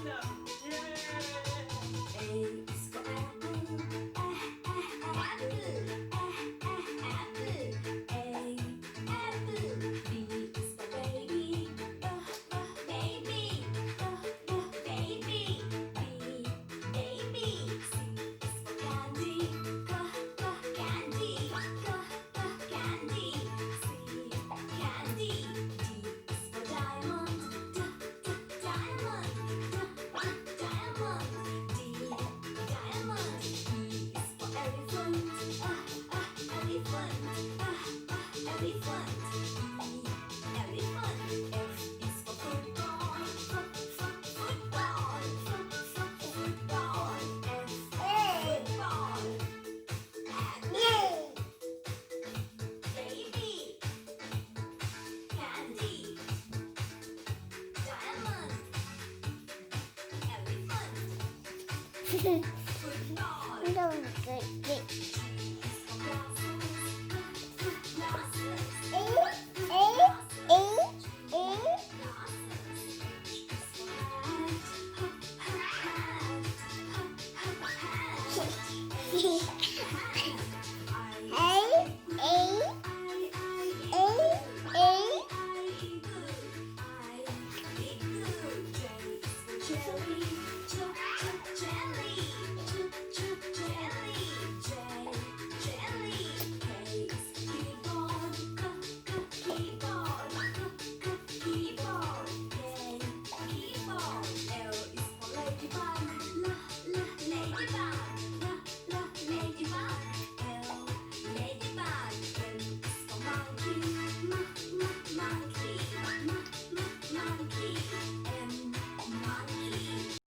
random. A is for apple. Apple. Apple. A. Apple. B is for baby. Baby. Baby. B. Baby. C is for candy. Candy. Candy. C. Candy. D is for diamond. Diamond. Diamond. D. Diamond. E is for elephant. Elephant. Elephant. E. Elephant. F is for football. Football. Football. F. Football. Apple. Baby. Candy. Diamond. Elephant. Football. Don't get